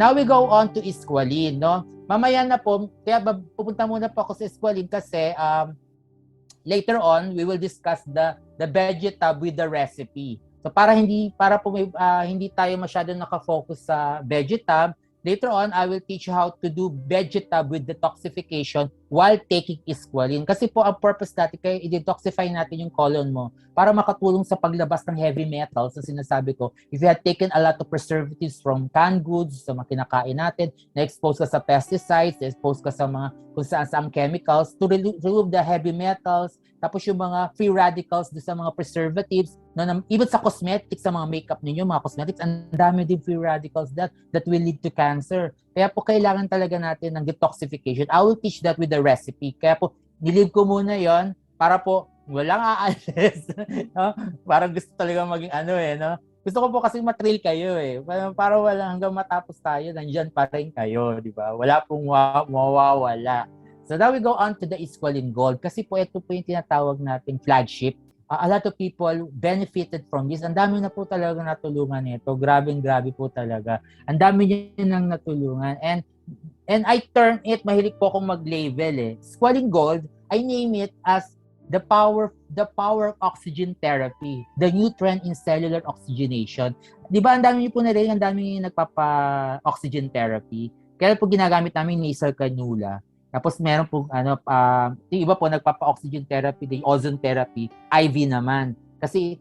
Now we go on to Squalene, no? Mamaya na po, kaya pupunta muna po ako sa Squalene kasi later on we will discuss the vegetab with the recipe. So para po hindi tayo masyadong naka-focus sa vegetab, later on I will teach you how to do vegetab with detoxification while taking Squalene. Kasi po ang purpose natin kaya i-detoxify natin yung colon mo para makatulong sa paglabas ng heavy metals na sinasabi ko. If you had taken a lot of preservatives from canned goods, sa mga kinakain natin, na-expose ka sa pesticides, na-expose ka sa mga kung saan chemicals, to remove the heavy metals, tapos yung mga free radicals sa mga preservatives, no, even sa cosmetics, sa mga makeup ninyo, mga cosmetics, ang dami din free radicals that will lead to cancer. Kaya po kailangan talaga natin ng detoxification. I will teach that with the recipe. Kaya po, nilib ko muna yon para po walang aalis. No? Parang gusto talaga maging no? Gusto ko po kasi matrill kayo para wala hanggang matapos tayo, nandyan pa rin kayo, di ba? Wala pong mawawala. So now we go on to the Squalene Gold kasi po ito po yung tinatawag nating flagship. A lot of people benefited from this. Ang dami na po talaga natulungan nito. Grabe po talaga. Ang dami niya nang natulungan. And I term it, mahilig po akong mag-label Squalene Gold, I name it as the power of oxygen therapy, the nutrient in cellular oxygenation. Di ba ang dami niyo po na rin, ang dami nagpapa-oxygen therapy. Kaya po ginagamit namin nasal cannula. Tapos meron po yung iba po nagpapa-oxygen therapy, the ozone therapy, IV naman. Kasi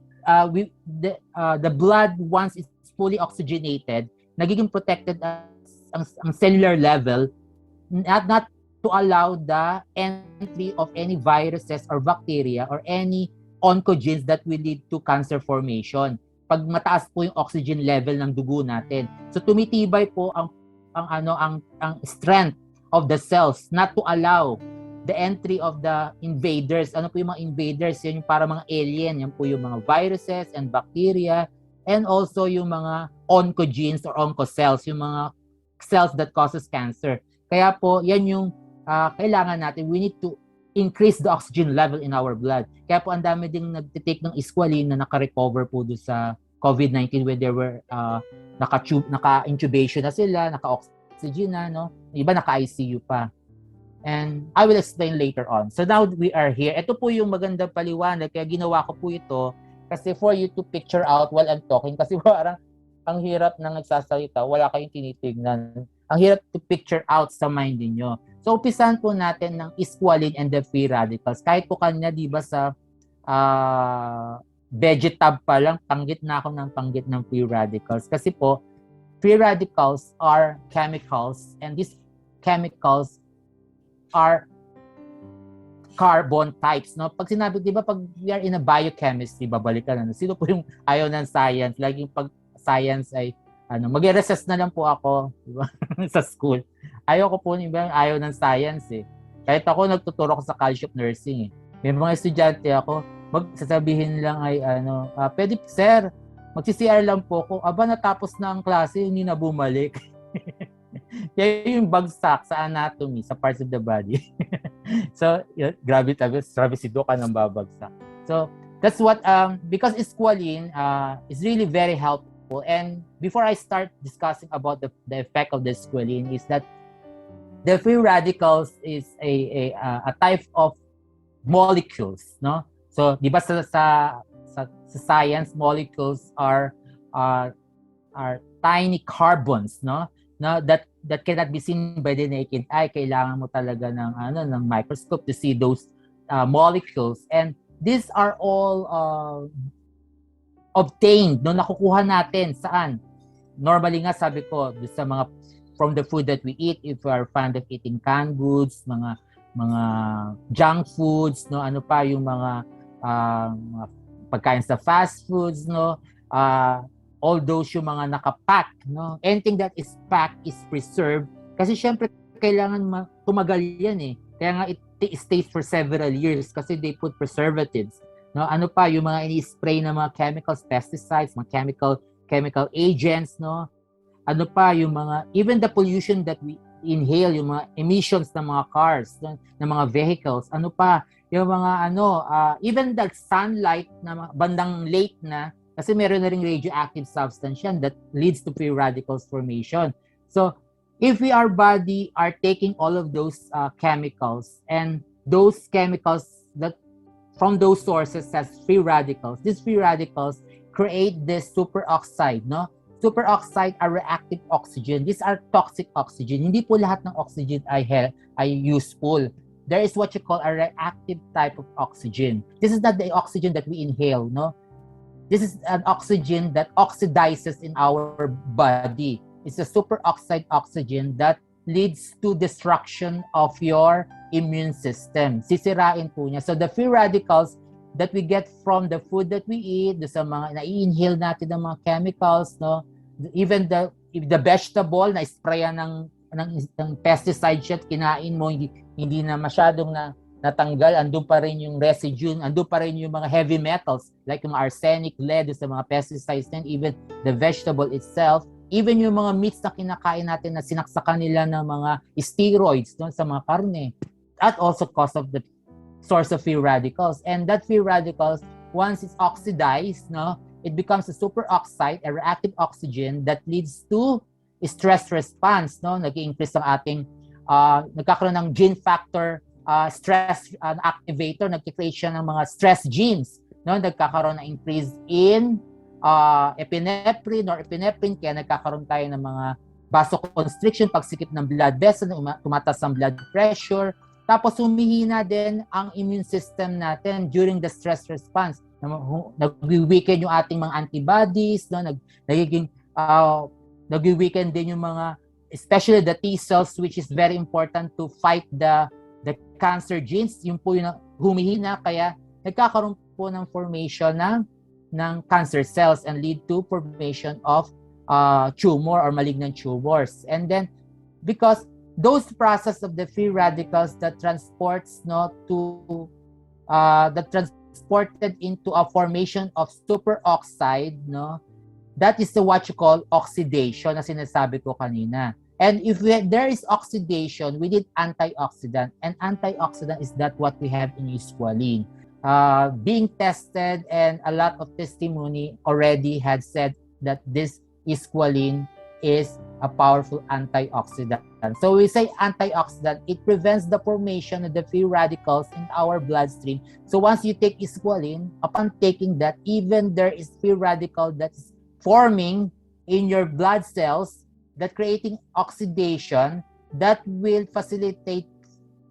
the blood once it's fully oxygenated, nagiging protected ang cellular level, not to allow the entry of any viruses or bacteria or any oncogenes that will lead to cancer formation. Pag mataas po yung oxygen level ng dugo natin. So tumitibay po ang strength of the cells not to allow the entry of the invaders. Ano po yung mga invaders? Yan yung para mga alien. Yan po yung mga viruses and bacteria and also yung mga oncogenes or oncocells, yung mga cells that causes cancer. Kaya po, yan yung kailangan natin. We need to increase the oxygen level in our blood. Kaya po, ang dami ding nagtitake ng Squalene na naka-recover po doon sa COVID-19 when they were naka-intubation na sila, naka-oxygen na, no? Iba naka-ICU pa. And I will explain later on. So now we are here. Ito po yung magandang paliwanag. Kaya ginawa ko po ito kasi for you to picture out while I'm talking. Kasi parang ang hirap nang nagsasalita, wala kayong tinitignan. Ang hirap to picture out sa mind niyo. So, umpisahan po natin ng Squalene and the free radicals. Kahit po kanya, di ba sa vegetab pa lang, panggit na ako ng free radicals. Kasi po, free radicals are chemicals and these chemicals are carbon types. No? Pag sinabi, di ba, pag we are in a biochemistry, babalikan na. Sino po yung ayaw ng science? Laging pag science ay mag-recess na lang po ako, diba? Sa school. Ayaw ko po ayaw ng science Kahit ako nagtuturo ko sa College of Nursing May mga estudyante ako, magsasabihin lang ay pwede sir, magsi-CR lang po ako. Aba natapos na ang klase, hindi na bumalik. Kaya yung bagsak sa anatomy, sa parts of the body. So, grabe si Doc nang babagsak. So, that's what because Squalene is really very helpful. And before I start discussing about the effect of the Squalene is that the free radicals is a type of molecules, no? So, di ba sa science, molecules are tiny carbons, no? That cannot be seen by the naked eye. Kailangan mo talaga ng microscope to see those molecules. And these are all obtained, nakukuha natin saan? Normally nga sabi ko, sa mga from the food that we eat, if we are fond of eating canned goods, mga junk foods, no, ano pa yung mga pagkain sa fast foods, no, all those yung mga nakapack, no, anything that is packed is preserved kasi syempre kailangan tumagal yan kaya nga it stays for several years kasi they put preservatives. No, ano pa yung mga ini-spray na mga chemicals, pesticides, mga chemical agents, no? Ano pa yung mga even the pollution that we inhale, yung mga emissions ng mga cars, ng mga vehicles. Ano pa yung mga even the sunlight na bandang late na kasi meron na ring radioactive substance yan that leads to free radicals formation. So if our body are taking all of those chemicals, and those chemicals that from those sources has free radicals, these free radicals create this superoxide, no? Superoxide are reactive oxygen. These are toxic oxygen. Hindi po lahat ng oxygen ay useful. There is what you call a reactive type of oxygen. This is not the oxygen that we inhale, no? This is an oxygen that oxidizes in our body. It's a superoxide oxygen that leads to destruction of your immune system. Sisirain po niya. So the free radicals that we get from the food that we eat, sa mga na-inhale natin ng mga chemicals, no? Even the vegetable na sprayan ng pesticide shit, kinain mo, hindi na masyadong natanggal, andun pa rin yung residue, andun pa rin yung mga heavy metals like yung arsenic, lead sa mga pesticides, and even the vegetable itself, even yung mga meats na kinakain natin na sinaksakan nila ng mga steroids, no, sa mga karne, that also cause of the source of free radicals. And that free radicals, once it's oxidized, no, it becomes a superoxide, a reactive oxygen that leads to stress response, no? Nag-i-increase ang ating nagkakaroon ng gene factor stress activator, nag-create siya ng mga stress genes, no? Nagkakaroon ng increase in epinephrine or epinephrine, kaya nagkakaroon tayo ng mga vasoconstriction, pagsikip ng blood vessel, tumataas ang blood pressure, tapos humihina din ang immune system natin during the stress response. Nag-weaken yung ating mga antibodies, no? Nag-weaken din yung mga, especially the T cells, which is very important to fight the cancer genes. Yung po yung humihina, kaya nagkakaroon po ng formation ng cancer cells and lead to formation of tumor or malignant tumors. And then, because those process of the free radicals that transports, no, to that transported into a formation of superoxide, no, that is what you call oxidation na sinasabi ko kanina. And if there is oxidation, we need antioxidant. And antioxidant is that what we have in squalene. Being tested, and a lot of testimony already had said that this squalene is a powerful antioxidant. So we say antioxidant, it prevents the formation of the free radicals in our bloodstream. So once you take squalene, upon taking that, even there is free radical that's forming in your blood cells, that creating oxidation, that will facilitate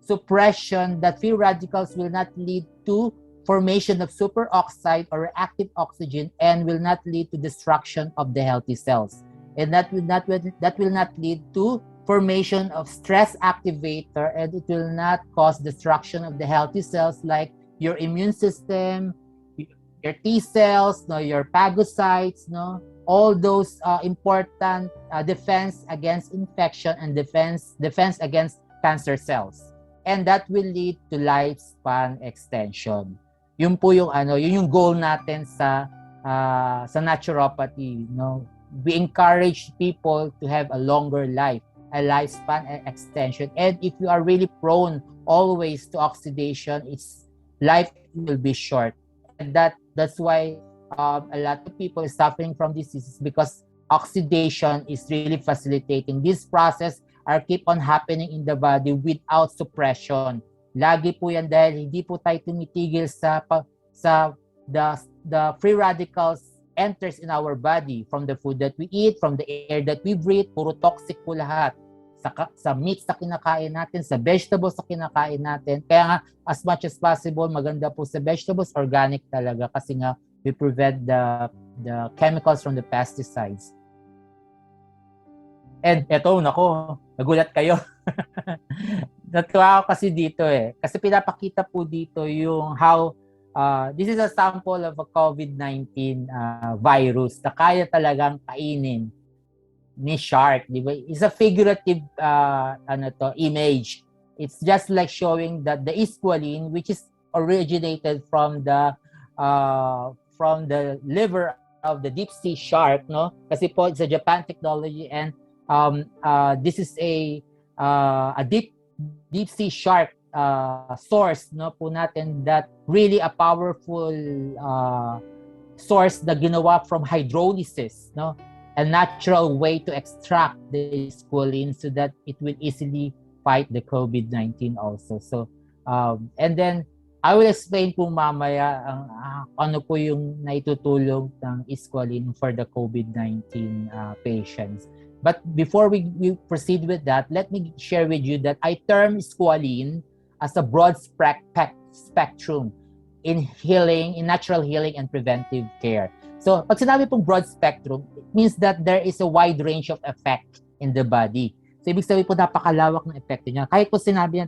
suppression, that free radicals will not lead to formation of superoxide or reactive oxygen, and will not lead to destruction of the healthy cells. And that will not lead to formation of stress activator, and it will not cause destruction of the healthy cells like your immune system, your T cells, no, your phagocytes, no, all those important defense against infection and defense against cancer cells. And that will lead to lifespan extension. Yun po yung yun yung goal natin sa naturopathy, no. We encourage people to have a longer life, a lifespan extension. And if you are really prone always to oxidation, its life will be short. And that's why a lot of people are suffering from diseases, because oxidation is really facilitating this process are keep on happening in the body without suppression. Lagi po yan dahil hindi po tayo tumitigil sa the free radicals enters in our body from the food that we eat, from the air that we breathe. Puro toxic po lahat. Sa meats na kinakain natin, sa vegetables na kinakain natin. Kaya nga, as much as possible, maganda po sa vegetables, organic talaga, kasi nga, we prevent the chemicals from the pesticides. And eto, nako, nagulat kayo. Natuwa ako kasi dito kasi pinapakita po dito yung how this is a sample of a COVID-19 virus na kaya talagang kainin ni shark, di ba? It's a figurative image. It's just like showing that the squalene, which is originated from the liver of the deep sea shark, no? Kasi po it's a Japan technology, and this is a deep sea shark source, no, po natin, that really a powerful source na ginawa from hydrolysis, no. a natural way to extract the squalene so that it will easily fight the COVID-19 also. So, and then I will explain po mamaya ano po yung naitutulong ng squalene for the COVID-19 patients. But before we proceed with that, let me share with you that I term squalene as a broad spectrum in healing, in natural healing and preventive care. So, pag sinabi pong broad spectrum, it means that there is a wide range of effect in the body. So, ibig sabihin po, napakalawak ng epekto niya. Kahit po sinabi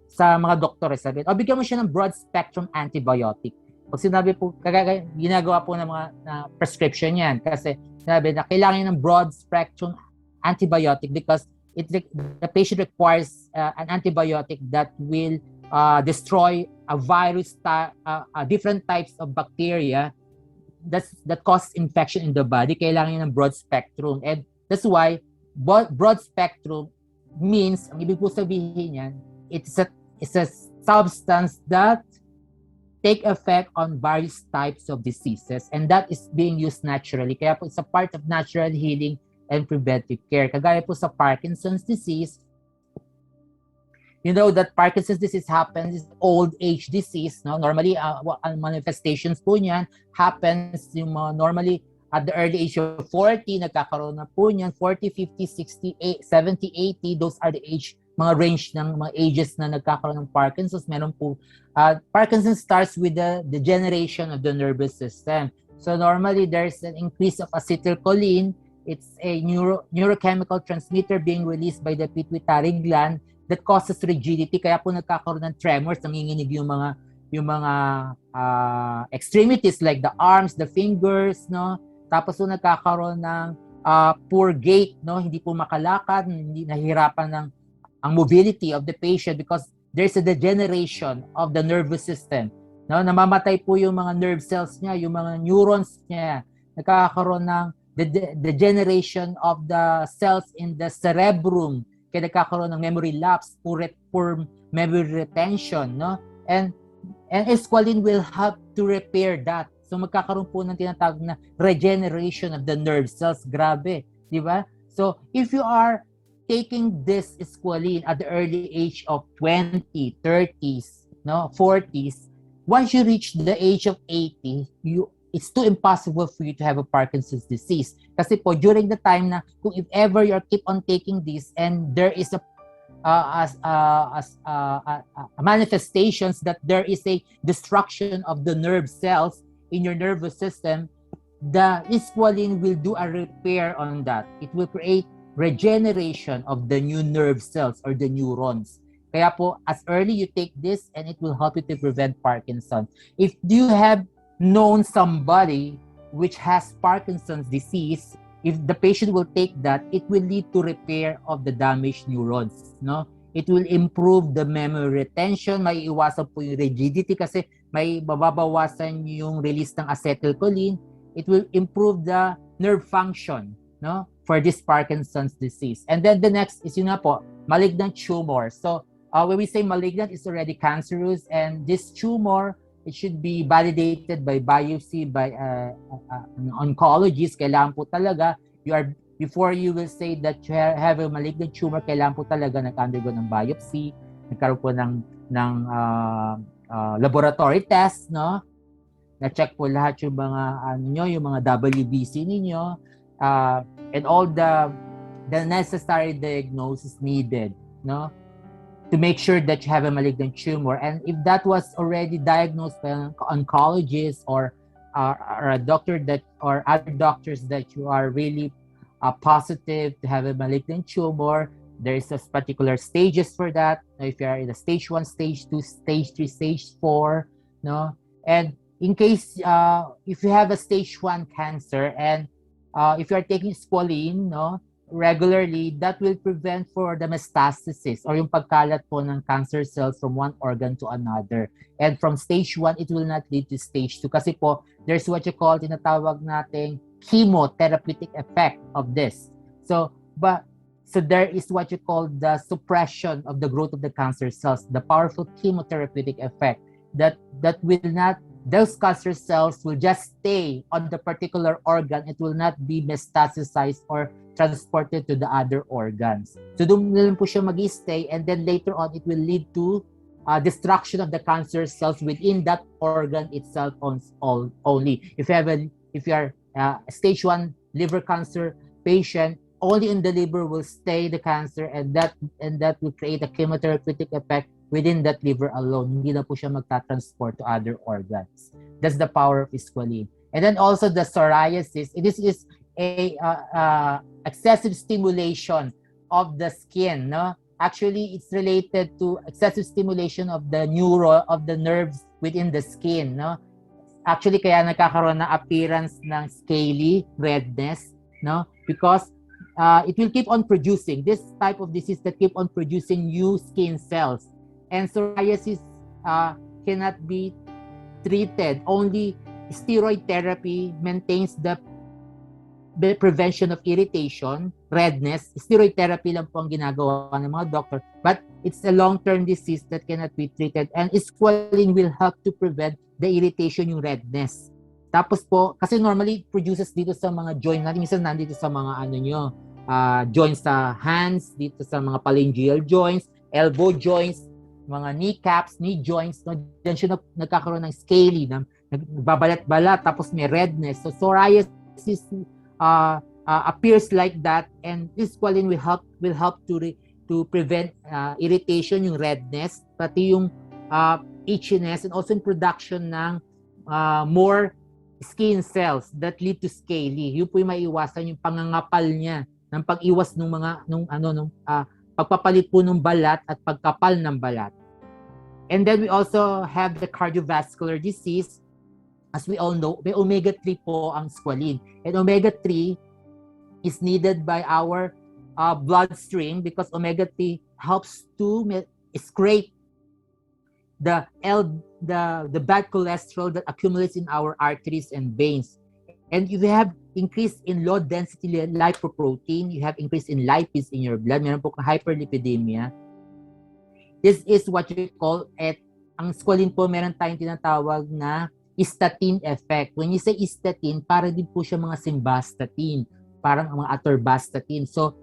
sa mga doktor, sabi, bigyan mo siya ng broad spectrum antibiotic. Pag sinabi po, ginagawa po ng mga prescription yan. Kasi sinabi na kailangan niya ng broad spectrum antibiotic because the patient requires an antibiotic that will destroy a virus, different types of bacteria that causes infection in the body. Kailangan niya ng broad spectrum. And that's why broad spectrum means, ang ibig po sabihin yan, it's a substance that take effect on various types of diseases, and that is being used naturally. Kaya po it's a part of natural healing and preventive care. Kagaya po sa Parkinson's disease, you know that Parkinson's disease happens, is old age disease. No? Normally, manifestations po niyan happens yung normally at the early age of 40, nagkakaroon na po niyan, 40, 50, 60, 70, 80, those are the age, mga range ng mga ages na nagkakaroon ng Parkinson's. Meron po, Parkinson's starts with the degeneration of the nervous system. So normally, there's an increase of acetylcholine. It's a neurochemical transmitter being released by the pituitary gland that causes rigidity, kaya po nagkakaroon ng tremors, nanginginig yung mga extremities like the arms, the fingers, no? Tapos po nagkakaroon ng poor gait, no? Hindi po makalakad, hindi nahihirapan ng ang mobility of the patient because there's a degeneration of the nervous system. No? Namamatay po yung mga nerve cells niya, yung mga neurons niya. Nagkakaroon ng degeneration of the cells in the cerebrum. Kaya nagkakaroon ng memory lapse, poor memory retention, no? And squalene will help to repair that. So magkakaroon po ng tinatawag na regeneration of the nerve cells. Grabe, di ba? So if you are taking this squalene at the early age of 20, 30s, no, 40s, once you reach the age of 80, it's too impossible for you to have a Parkinson's disease. Kasi po, during the time na, kung if ever you keep on taking this and there is a manifestations that there is a destruction of the nerve cells in your nervous system, the squalene will do a repair on that. It will create regeneration of the new nerve cells or the neurons. Kaya po, as early you take this and it will help you to prevent Parkinson's. If you have known somebody which has Parkinson's disease, if the patient will take that, it will lead to repair of the damaged neurons, no? It will improve the memory retention, may iwasan po yung rigidity kasi may mababawasan yung release ng acetylcholine. It will improve the nerve function, no? For this Parkinson's disease. And then the next is yun na po, malignant tumor. So when we say malignant, it's already cancerous, and this tumor, it should be validated by biopsy by an oncologist. Kailangan po talaga, before you will say that you have a malignant tumor, kailangan po talaga nag-undergo ng biopsy, nagkaroon po ng laboratory test, no? Na-check po lahat yung mga yung mga WBC ninyo, and all the necessary diagnosis needed, no? To make sure that you have a malignant tumor. And if that was already diagnosed by an oncologist or a doctor or other doctors that you are really positive to have a malignant tumor, there is a particular stages for that. If you are in the stage 1, stage 2, stage 3, stage 4, no? And in case if you have a stage 1 cancer and if you are taking squalene, no, regularly, that will prevent for the metastasis or yung pagkalat po ng cancer cells from one organ to another. And from stage 1, it will not lead to stage 2 kasi po, there's what you call, tinatawag nating chemotherapeutic effect of this. So there is what you call the suppression of the growth of the cancer cells, the powerful chemotherapeutic effect that will not those cancer cells will just stay on the particular organ. It will not be metastasized or transported to the other organs. So doon na lang po siya mag-stay, and then later on, it will lead to destruction of the cancer cells within that organ itself only. If you are stage 1 liver cancer patient, only in the liver will stay the cancer, and that will create a chemotherapeutic effect within that liver alone. Hindi na po siya magta-transport to other organs. That's the power of squalene. And then also the psoriasis. This is a excessive stimulation of the skin, no? Actually, it's related to excessive stimulation of the nerves within the skin, no? Actually, kaya nagkakaroon ng appearance ng scaly redness, no? Because it will keep on producing this type of disease that keep on producing new skin cells. And psoriasis cannot be treated. Only steroid therapy maintains the prevention of irritation, redness. Steroid therapy lang po ang ginagawa ng mga doctor. But it's a long-term disease that cannot be treated. And squalene will help to prevent the irritation, yung redness. Tapos po, kasi normally produces dito sa mga joint natin. Minsan nandito sa mga joints sa hands, dito sa mga phalangeal joints, elbow joints, mga kneecaps, knee joints. No? Diyan siya nagkakaroon ng scaly, nagbabalat-balat, tapos may redness. So psoriasis appears like that, and this squalene will help to prevent irritation, yung redness, pati yung itchiness, and also in production ng more skin cells that lead to scaly. Yun po yung maiiwasan, yung pangangapal niya ng pag-iwas ng pagpapalit po ng balat at pagkapal ng balat. And then we also have the cardiovascular disease. As we all know, may omega-3 po ang squalene. And omega-3 is needed by our bloodstream because omega-3 helps to scrape the bad cholesterol that accumulates in our arteries and veins. And if you have increase in low-density lipoprotein, you have increase in lipids in your blood, meron po hyperlipidemia. This is what you call ang squalene po, meron tayong tinatawag na statin effect. When you say statin, para din po siya mga simvastatin, parang mga atorvastatin. So,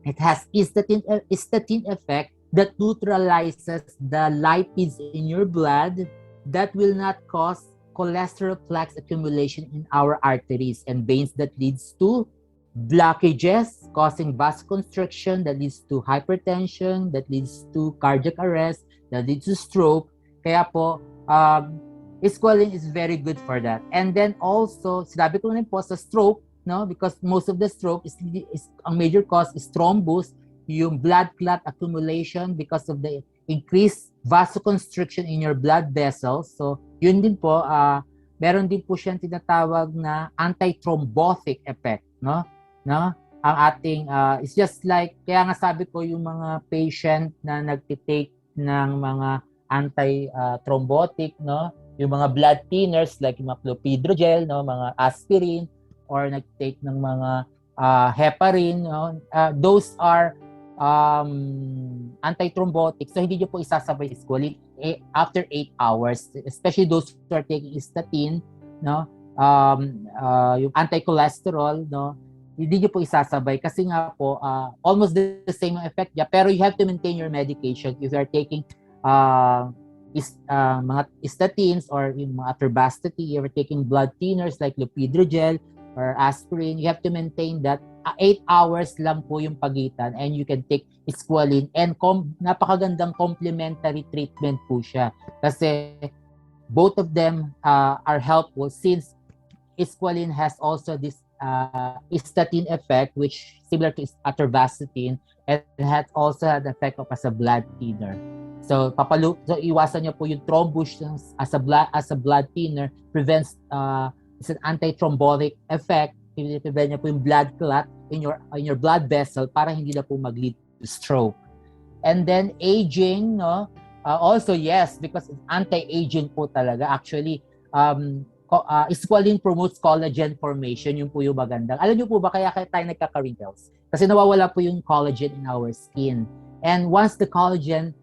it has statin effect that neutralizes the lipids in your blood that will not cause cholesterol plaques accumulation in our arteries and veins that leads to blockages, causing vasoconstriction, that leads to hypertension, that leads to cardiac arrest, that leads to stroke. Kaya po, squalene is very good for that. And then also, sinabi ko rin po sa stroke, no, because most of the stroke is ang major cause is thrombus, yung blood clot accumulation because of the increased vasoconstriction in your blood vessels. So, yun din po, meron din po siyang tinatawag na antithrombotic effect, no? Ang ating, it's just like, kaya nga sabi ko yung mga patient na nagtitake ng mga antithrombotic, no? Yung mga blood thinners like yung mga clopidogrel, no? Mga aspirin, or nagtake ng mga heparin, no? Those are antithrombotic. So, hindi nyo po isasabay sa squalene after 8 hours, especially those who are taking statin, no? Yung anti-cholesterol, no? Hindi nyo po isasabay kasi nga po, almost the same effect niya, pero you have to maintain your medication. If you are taking mga statins or yung mga atorvastatin, you are taking blood thinners like clopidogrel or aspirin, you have to maintain that 8 hours lang po yung pagitan, and you can take squalene, and napakagandang complementary treatment po siya kasi both of them are helpful since squalene has also this statin effect which similar to atorvastatin, and has also had the effect of as a blood thinner. So iwasan niyo po yung thrombus as a blood thinner, prevents it's an antithrombotic effect. Prevent niya po yung blood clot in your blood vessel para hindi na po mag-lead to stroke. And then aging, no? Also yes, because it's anti-aging po talaga. Actually, squalene promotes collagen formation. Yung po yung magandang. Alam niyo po ba kaya tayo nagkaka-wrinkles? Kasi nawawala po yung collagen in our skin. And once the collagen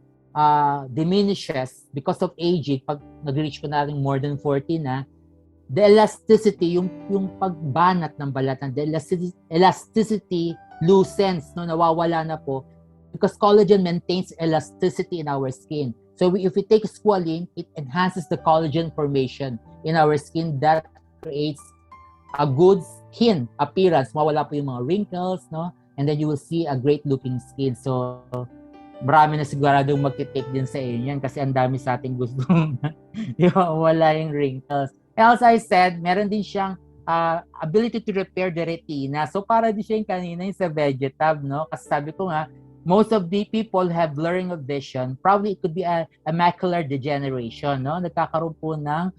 diminishes because of aging, pag nag-reach ko na rin more than 40 na, the elasticity, yung pagbanat ng balatan, the elasticity loosens, no, nawawala na po because collagen maintains elasticity in our skin. So if we take squalene, it enhances the collagen formation in our skin that creates a good skin appearance. Mawala po yung mga wrinkles, no? And then you will see a great looking skin. So marami na siguradong magti-take din sa inyo yan kasi ang dami sa ating gustong wala yung wrinkles. And as I said, meron din siyang ability to repair the retina. So para din siya yung kanina yung sa Vegetab, no? Kasi sabi ko nga, most of the people have blurring of vision. Probably it could be a macular degeneration, no? Nagkakaroon po ng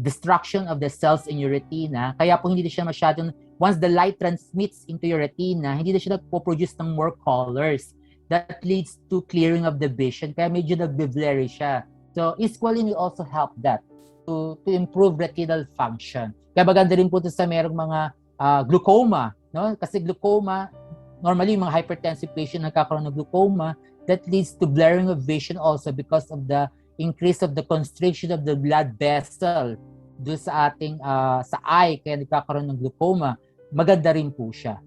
destruction of the cells in your retina. Kaya po hindi siya masyadong, once the light transmits into your retina, hindi na siya nagpo-produce ng more colors. That leads to clearing of the vision. Kaya medyo nagbe-blurry siya. So, squalene will also help that to improve retinal function. Kaya maganda rin po ito sa merong mga glaucoma, no? Kasi glaucoma, normally yung mga hypertensive patient nagkakaroon ng glaucoma, that leads to blurring of vision also because of the increase of the constriction of the blood vessel do sa ating sa eye, kaya nagkakaroon ng glaucoma. Maganda rin po siya.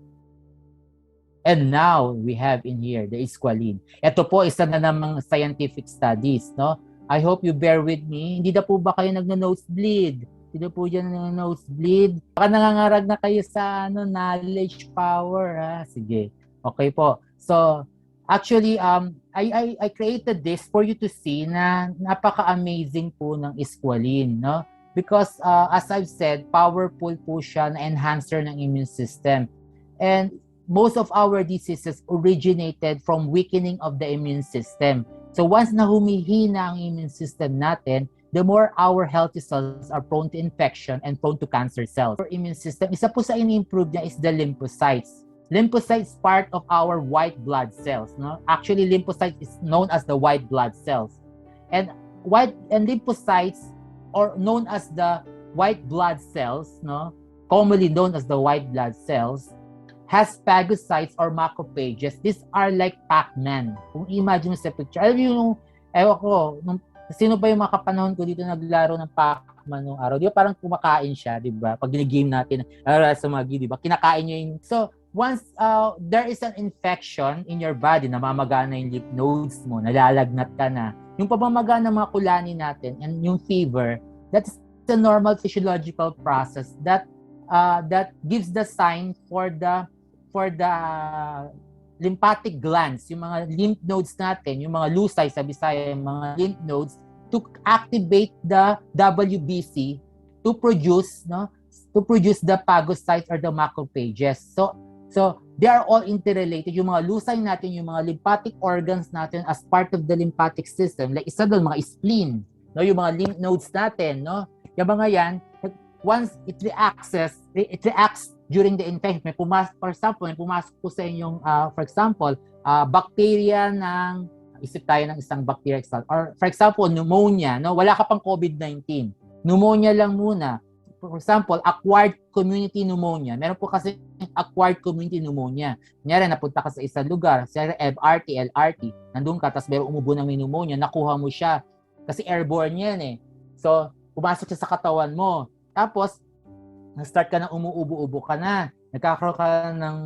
And now we have in here the squalene. Ito po isa na namang scientific studies, no? I hope you bear with me. Hindi na po ba kayo nagno-nosebleed? Hindi na po dyan nagno-nosebleed? Baka nangangarag na kayo sa knowledge power, ha? Sige. Okay po. So, actually, I created this for you to see na napaka-amazing po ng squalene, no? Because, as I've said, powerful po siya na enhancer ng immune system. And most of our diseases originated from weakening of the immune system. So once na humihina ang immune system natin, the more our healthy cells are prone to infection and prone to cancer cells. Our immune system, isa po sa ini-improve niya is the lymphocytes. Lymphocytes part of our white blood cells, no? Actually, lymphocytes is known as the white blood cells. And lymphocytes, or known as the white blood cells, no? Commonly known as the white blood cells, has phagocytes or macrophages. These are like Pac-Man. Kung imagine mo sa picture, alam mo yung, ewan ko, sino ba yung mga kapanahon ko dito naglaro ng Pac-Man nung araw? Di ba parang kumakain siya, di ba? Pag game natin, sa mga di ba? Kinakain niya yung... So, once there is an infection in your body, namamagana yung lymph nodes mo, nalalagnat ka na, yung pamamagana ng mga kulani natin and yung fever, that's the normal physiological process that gives the sign for the lymphatic glands, yung mga lymph nodes natin, yung mga lucci sa Bisaya, yung mga lymph nodes, to activate the WBC to produce the phagocytes or the macrophages. So they are all interrelated. Yung mga lucci natin, yung mga lymphatic organs natin as part of the lymphatic system, like isa doon mga spleen, no, yung mga lymph nodes natin, no, yung mga yan, once it reacts during the infection. For example, may pumasok po sa inyong, for example, bacteria ng, isip tayo ng isang bacteria, or for example, pneumonia, no? Wala ka pang COVID-19. Pneumonia lang muna. For example, acquired community pneumonia. Meron po kasi acquired community pneumonia. Kunyari, napunta ka sa isang lugar, sa FRT, LRT, nandun ka, tapos meron umubo ng pneumonia, nakuha mo siya. Kasi airborne yan eh. So, pumasok siya sa katawan mo. Tapos, nag-start ka na umuubo-ubo ka na. Nagkakaroon ka ng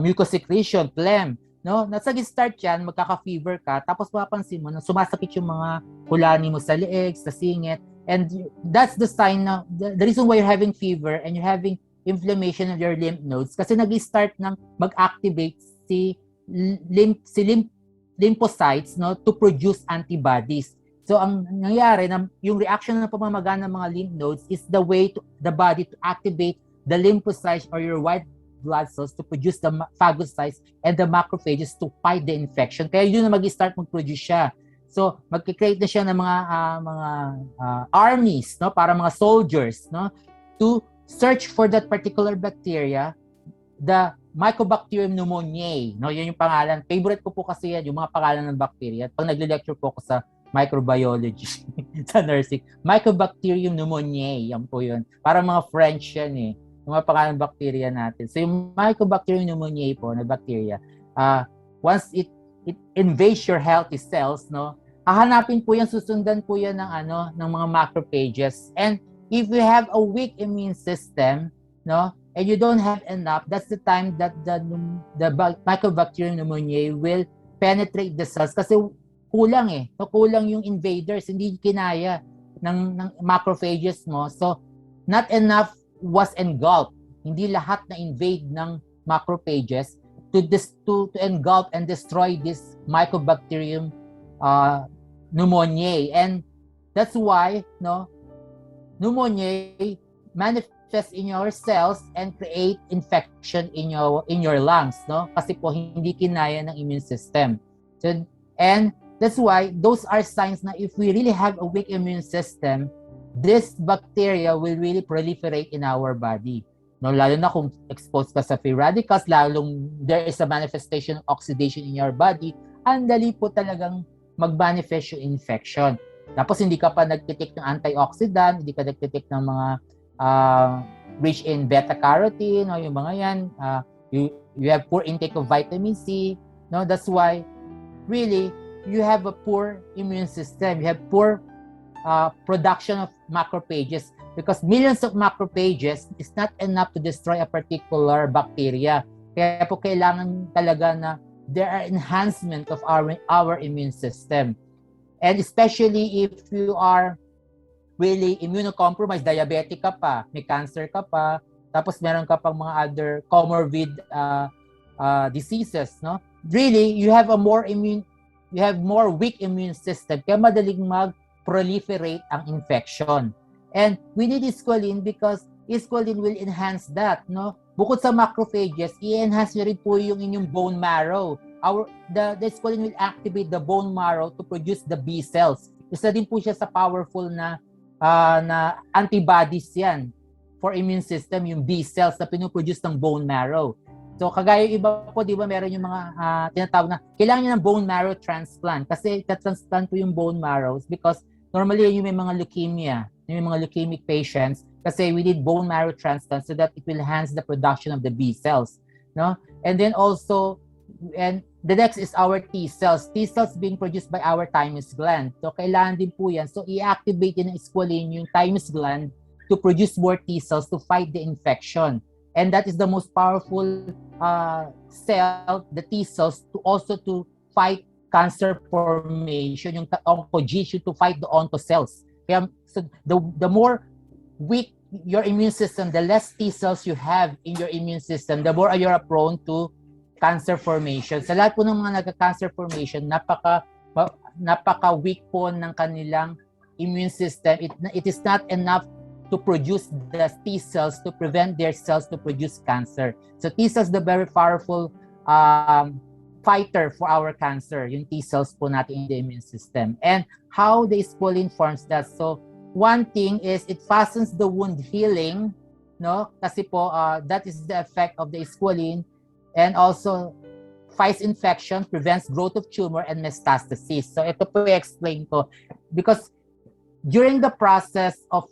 mucus secretion, phlegm. No? Nag-start yan, magkaka-fever ka, tapos mapapansin mo na sumasakit yung mga kulani mo sa leeg, sa singit. And that's the sign na, the reason why you're having fever and you're having inflammation of your lymph nodes, kasi nag-start ng mag-activate si lymphocytes, no, to produce antibodies. So, ang nangyayari, yung reaction ng pamamagana ng mga lymph nodes is the way to the body to activate the lymphocytes or your white blood cells to produce the phagocytes and the macrophages to fight the infection. Kaya yun na mag-start mag-produce siya. So, mag-create na siya ng mga armies, no, para mga soldiers, no, to search for that particular bacteria, the Mycobacterium pneumoniae, no, yun yung pangalan. Favorite ko po kasi yan, yung mga pangalan ng bacteria. Pag nagle-lecture po ako sa microbiology sa nursing, Mycobacterium pneumoniae, yan po yun. Para mga French yan eh, yung mga pangalan ng bacteria natin. So yung Mycobacterium pneumoniae po na bacteria, once it invades your healthy cells, no? Hahanapin po yan, susundan po yan ng mga macrophages. And if you have a weak immune system, no, and you don't have enough, that's the time that the Mycobacterium pneumoniae will penetrate the cells kasi kulang So, kulang yung invaders, hindi kinaya ng macrophages mo. So, not enough was engulfed. Hindi lahat na invade ng macrophages to engulf and destroy this Mycobacterium pneumoniae. And that's why, no, pneumoniae manifests in your cells and create infection in your lungs, no? Kasi po hindi kinaya ng immune system. So, and that's why those are signs na if we really have a weak immune system, this bacteria will really proliferate in our body. No, lalo na kung exposed ka sa free radicals, lalong there is a manifestation of oxidation in your body, ang dali po talagang mag-manifest yung infection. Tapos hindi ka pa nagtitik ng antioxidant, hindi ka nagtitik ng mga rich in beta-carotene, no, yung mga yan, you have poor intake of vitamin C, no, that's why really you have a poor immune system, you have poor production of macrophages because millions of macrophages is not enough to destroy a particular bacteria. Kaya po kailangan talaga na there are enhancement of our immune system. And especially if you are really immunocompromised, diabetic ka pa, may cancer ka pa, tapos meron ka pang mga other comorbid diseases, no? Really, you have more weak immune system, kaya madaling mag-proliferate ang infection. And we need squalene because squalene will enhance that, no? Bukod sa macrophages, i-enhance nyo rin po yung inyong bone marrow. The squalene will activate the bone marrow to produce the B cells. Isa din po siya sa powerful na antibodies yan for immune system, yung B cells na pinuproduce ng bone marrow. So kagaya yung iba po, di ba, meron yung mga tinatawag na kailangan nyo ng bone marrow transplant kasi transplant po yung bone marrows because normally yung may mga leukemia, yung mga leukemic patients, kasi we need bone marrow transplant so that it will enhance the production of the B cells, no? And then also, and the next is our T cells. T cells being produced by our thymus gland. So kailangan din po yan. So i-activate din ng squalene yung thymus gland to produce more T cells to fight the infection. And that is the most powerful cell, the T cells, to fight cancer formation, yung oncogenes, to fight the oncocells. Kaya so the more weak your immune system, the less T cells you have in your immune system, the more you're prone to cancer formation. Sa lahat po ng mga nagka-cancer formation, napaka-weak po ng kanilang immune system. It is not enough to produce the T cells to prevent their cells to produce cancer. So T cells, the very powerful fighter for our cancer, yung T cells po natin in the immune system. And how the squalene forms that? So one thing is it fastens the wound healing, no? Kasi po that is the effect of the squalene, and also fights infection, prevents growth of tumor and metastasis. So ito po i-explain ko because during the process of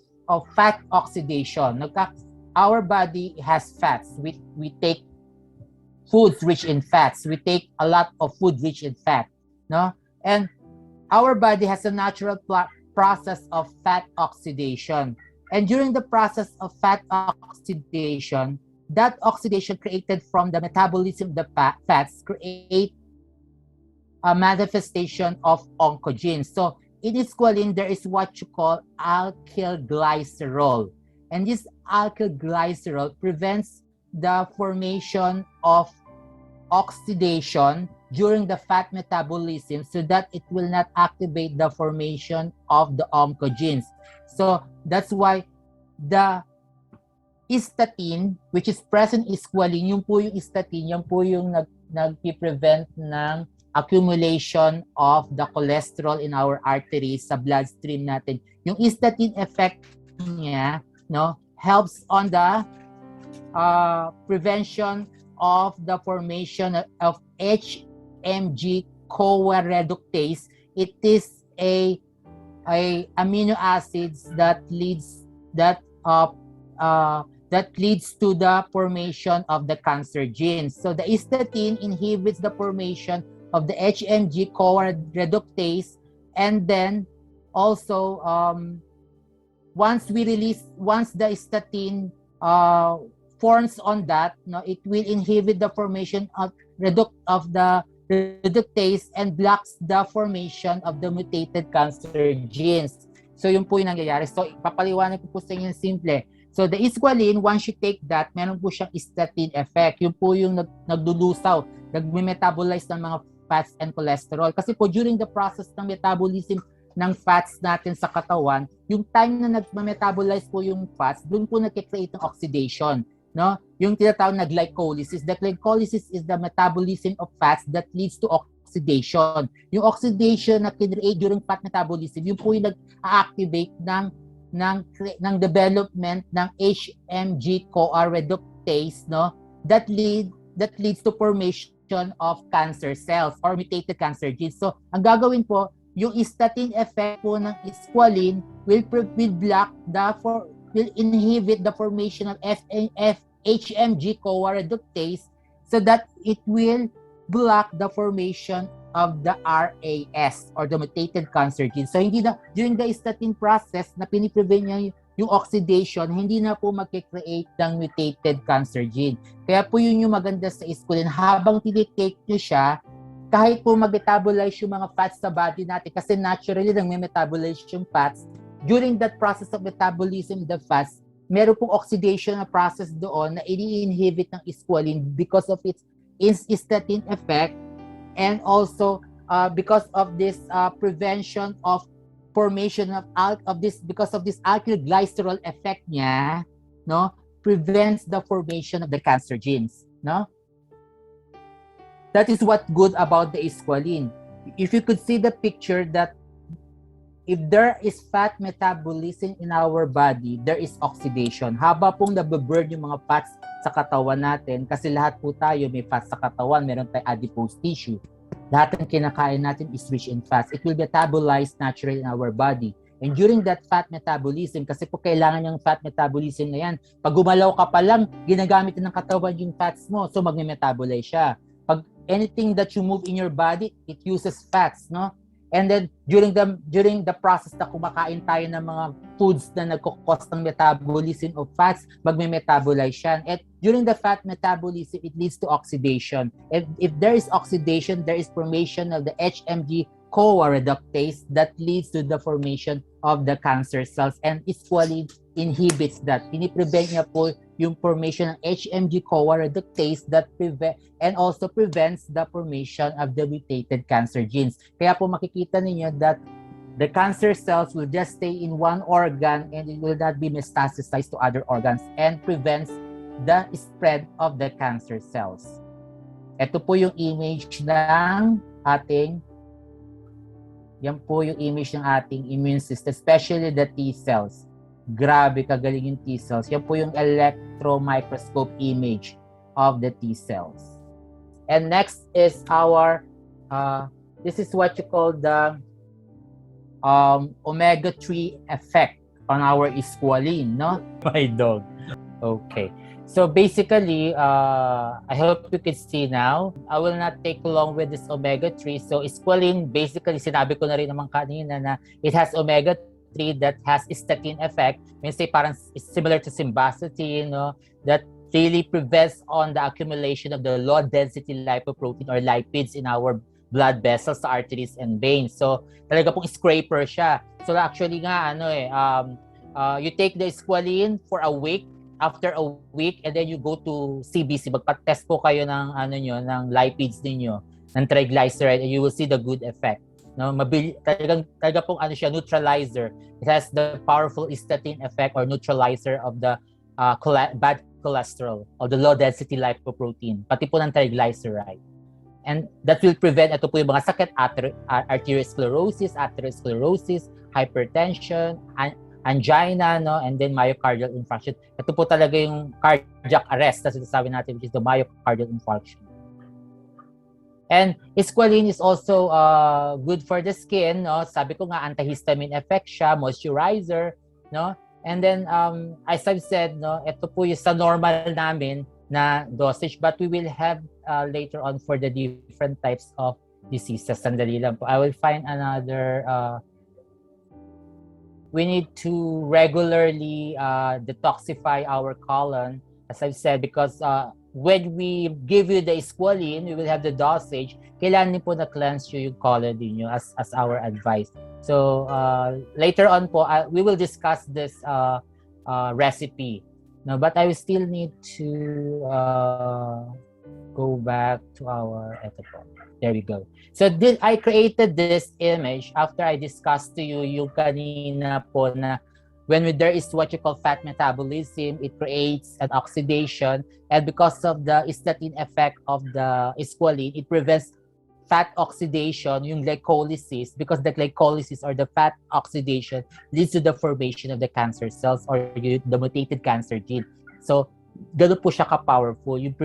fat oxidation, our body has fats. We take foods rich in fats. We take a lot of food rich in fat, no? And our body has a natural process of fat oxidation. And during the process of fat oxidation, that oxidation created from the metabolism of the fats create a manifestation of oncogenes. So in squalene, there is what you call alkyl glycerol. And this alkyl glycerol prevents the formation of oxidation during the fat metabolism so that it will not activate the formation of the oncogenes. So that's why the statin, which is present in squalene, yung po yung statin, yung po yung nag-prevent ng accumulation of the cholesterol in our arteries sa bloodstream natin. Yung statin effect niya, no, helps on the prevention of the formation of HMG-CoA reductase. It is a amino acids that leads to the formation of the cancer genes. So the statin inhibits the formation of the HMG-CoA reductase, and then also once the statin forms on that, no, it will inhibit the formation of the reductase and blocks the formation of the mutated cancer genes. So yun po yung nangyayari. So papaliwanag ko po sa inyo simple. So the Squalene, once you take that, meron po siyang statin effect. Yun po yung nagdulusaw, nagme-metabolize ng mga fats and cholesterol. Kasi po during the process ng metabolism ng fats natin sa katawan, yung time na nag-metabolize po yung fats, doon po nag-create ng oxidation. No? Yung tinatawag na glycolysis. The glycolysis is the metabolism of fats that leads to oxidation. Yung oxidation na kinreate during fat metabolism, yun po yung nag-activate ng development ng HMG-CoA reductase, no? That leads to formation of cancer cells or mutated cancer genes. So, ang gagawin po, yung statin effect po ng Squalene will inhibit the formation of HMG-CoA reductase so that it will block the formation of the RAS or the mutated cancer gene. So hindi na during the statin process na piniprevent niya yung oxidation, hindi na po mag-create ng mutated cancer gene. Kaya po yun yung maganda sa Squalene. Habang tinitake nyo siya, kahit po mag-metabolize yung mga fats sa body natin, kasi naturally lang may metabolize yung fats, during that process of metabolism of the fats, meron pong oxidation na process doon na ini-inhibit ng Squalene because of its statin effect, and also because of this prevention of formation of this, because of this alkyl glycerol effect niya, no, prevents the formation of the cancer genes, no. That is what good about the Squalene. If you could see the picture, that if there is fat metabolism in our body, there is oxidation. Haba pong nabe-burn yung mga fats sa katawan natin, kasi lahat po tayo may fats sa katawan, meron tayong adipose tissue. Lahat ng kinakain natin is rich in fats. It will metabolize naturally in our body. And during that fat metabolism, kasi po kailangan yung fat metabolism na yan, pag gumalaw ka pa lang, ginagamit ng katawan yung fats mo, so mag-metabolize siya. Pag anything that you move in your body, it uses fats, no? And then during the process na kumakain tayo ng mga foods na nagko-cause ng metabolism of fats, magme-metabolize yan. And during the fat metabolism, it leads to oxidation. If there is oxidation, there is formation of the HMG-CoA reductase that leads to the formation of the cancer cells, and Squalene inhibits that. Piniprevent niya po yung formation ng HMG-CoA reductase that also prevents the formation of the mutated cancer genes. Kaya po makikita ninyo that the cancer cells will just stay in one organ and it will not be metastasized to other organs and prevents the spread of the cancer cells. Ito po yung image ng ating immune system, especially the T cells. Grabe, kagaling yung T cells. Yan po yung electron microscope image of the T cells. And next is our, this is what you call the omega-3 effect on our Squalene, no? My dog. Okay. So basically, I hope you can see now. I will not take long with this omega-3. So Squalene, basically, sinabi ko na rin naman kanina na it has omega-3 that has statin effect. Means say parang similar to simvastatin, no? That really prevents on the accumulation of the low density lipoprotein or lipids in our blood vessels, arteries and veins. So talaga pong scraper siya. So actually nga you take the Squalene for a week. After a week, and then you go to CBC, magpa-test po kayo ng ng lipids ninyo, ng triglyceride, and you will see the good effect. No, talaga pong neutralizer. It has the powerful statin effect or neutralizer of the bad cholesterol or the low density lipoprotein, pati po ng triglyceride. And that will prevent ito po yung mga sakit, arteriosclerosis, hypertension, angina, no, and then myocardial infarction. Ito po talaga yung cardiac arrest na sinasabi natin, which is the myocardial infarction. And Squalene is also good for the skin, no? Sabi ko nga, antihistamine effect siya, moisturizer, no? And then as I've said, no, ito po yung sa normal namin na dosage, but we will have later on for the different types of diseases. Sandali lang po. I will find another. We need to regularly detoxify our colon, as I've said, because when we give you the squalene, we will have the dosage. Kailangan po na cleanse yung colon niyo as our advice. So later on po, we will discuss this recipe. No, but I will still need to go back to our there we go. So I created this image after I discussed to you yung kanina po na when there is what you call fat metabolism, it creates an oxidation, and because of the statin effect of the squalene, it prevents fat oxidation, yung glycolysis, because the glycolysis or the fat oxidation leads to the formation of the cancer cells or the mutated cancer gene. So gano'n po siya ka-powerful, yung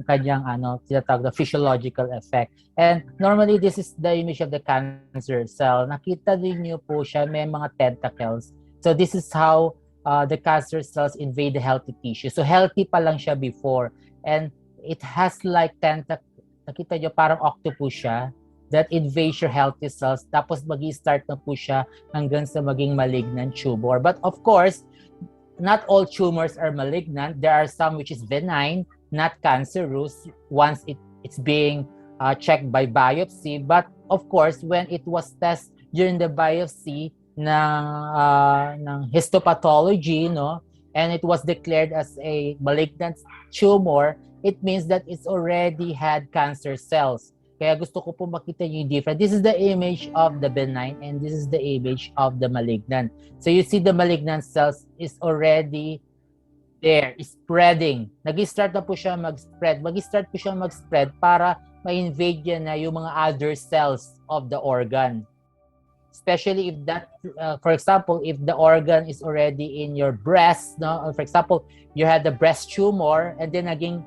kanyang tinatawag na physiological effect. And normally, this is the image of the cancer cell. Nakita din niyo po siya, may mga tentacles. So this is how the cancer cells invade the healthy tissue. So healthy pa lang siya before. And it has like tentacles. Nakita niyo, parang octopus siya that invades your healthy cells. Tapos mag-i-start na po siya hanggang sa maging malignant tumor. But of course, not all tumors are malignant. There are some which is benign, not cancerous, once it's being checked by biopsy. But of course, when it was tested during the biopsy ng histopathology, no, and it was declared as a malignant tumor, it means that it's already had cancer cells. Kaya gusto ko po makita nyo yung difference. This is the image of the benign and this is the image of the malignant. So you see the malignant cells is already there, spreading. Nag-start na po siya mag-spread. Mag-start po siya mag-spread para ma-invade yan na yung mga other cells of the organ. Especially if that, for example, if the organ is already in your breast, no? For example, you had the breast tumor and then naging,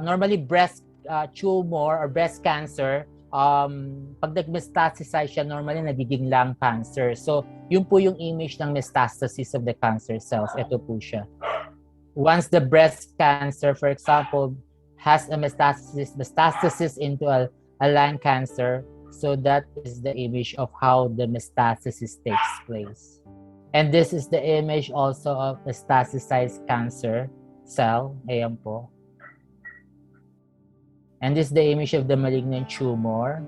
normally breast tumor or breast cancer, pag nag-metastasize siya, normally nagiging lung cancer. So, yun po yung image ng metastasis of the cancer cells. Ito po siya. Once the breast cancer, for example, has a metastasis into a lung cancer, so that is the image of how the metastasis takes place. And this is the image also of metastasized cancer cell. Ayan po. And this is the image of the malignant tumor.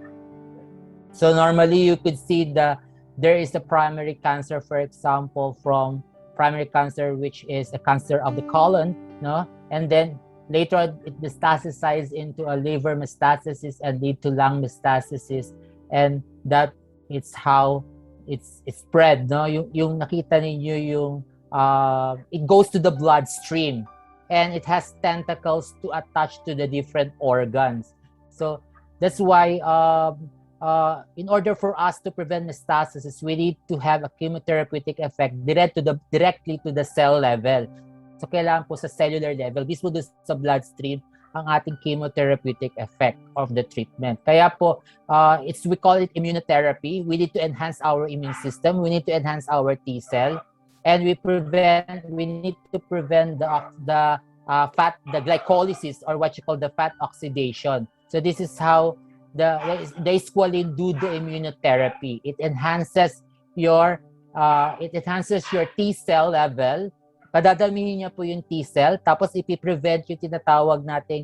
So normally you could see there is a primary cancer, for example, from primary cancer, which is a cancer of the colon, no? And then later on, it metastasizes into a liver metastasis and lead to lung metastasis. And that is how it's spread, no? Yung nakita ninyo yung, it goes to the bloodstream. And it has tentacles to attach to the different organs. So that's why in order for us to prevent metastasis, we need to have a chemotherapeutic effect directly to the cell level. So kailangan po sa cellular level, mismo doon sa bloodstream, ang ating chemotherapeutic effect of the treatment. Kaya po, we call it immunotherapy. We need to enhance our immune system. We need to enhance our T cell. And we need to prevent the glycolysis, or what you call the fat oxidation. So this is how the squalene do the immunotherapy. It enhances your T cell level. Padadamihin niya po yung T cell, tapos ipiprevent yung tinatawag nating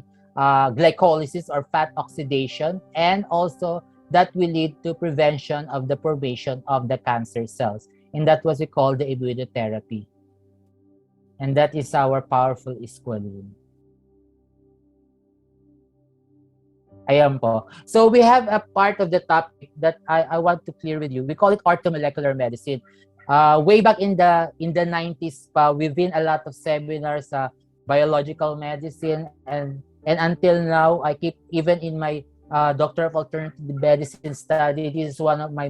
glycolysis or fat oxidation, and also that will lead to prevention of the formation of the cancer cells. And that's what we call the immunotherapy. And that is our powerful squalene. Ayan po. So we have a part of the topic that I want to clear with you. We call it orthomolecular medicine. Way back in the 90s, we've been a lot of seminars, biological medicine, and until now, I keep, even in my Doctor of Alternative Medicine study, this is one of my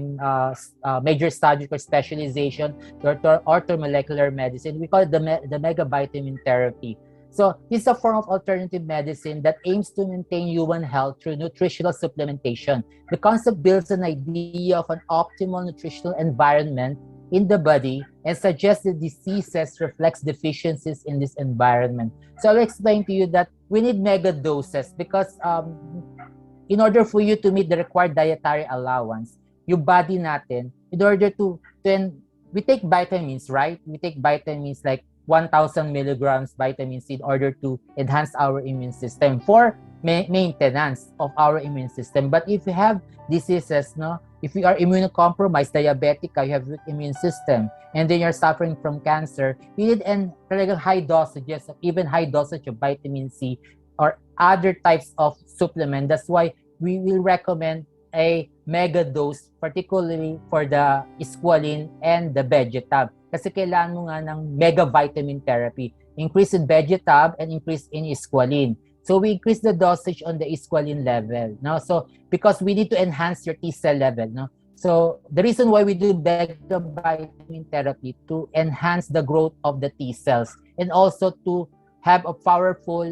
major studies for specialization, orthomolecular medicine. We call it the megavitamin therapy. So this is a form of alternative medicine that aims to maintain human health through nutritional supplementation. The concept builds an idea of an optimal nutritional environment in the body and suggests that diseases reflects deficiencies in this environment. So I'll explain to you that we need mega doses because in order for you to meet the required dietary allowance, yung body natin, in order to we take vitamins, right? We take vitamins like 1,000 milligrams vitamin C in order to enhance our immune system for maintenance of our immune system. But if you have diseases, no, if you are immunocompromised, diabetic, you have weak immune system, and then you're suffering from cancer, you need talagang high dosages, even high dosage of vitamin C or other types of supplement. That's why we will recommend a mega dose, particularly for the Squalene and the Vegetab. Kasi kailangan mo nga ng mega vitamin therapy. Increase in Vegetab and increase in Squalene. So we increase the dosage on the Squalene level. No? So because we need to enhance your T cell level. No? So the reason why we do mega vitamin therapy to enhance the growth of the T cells and also to have a powerful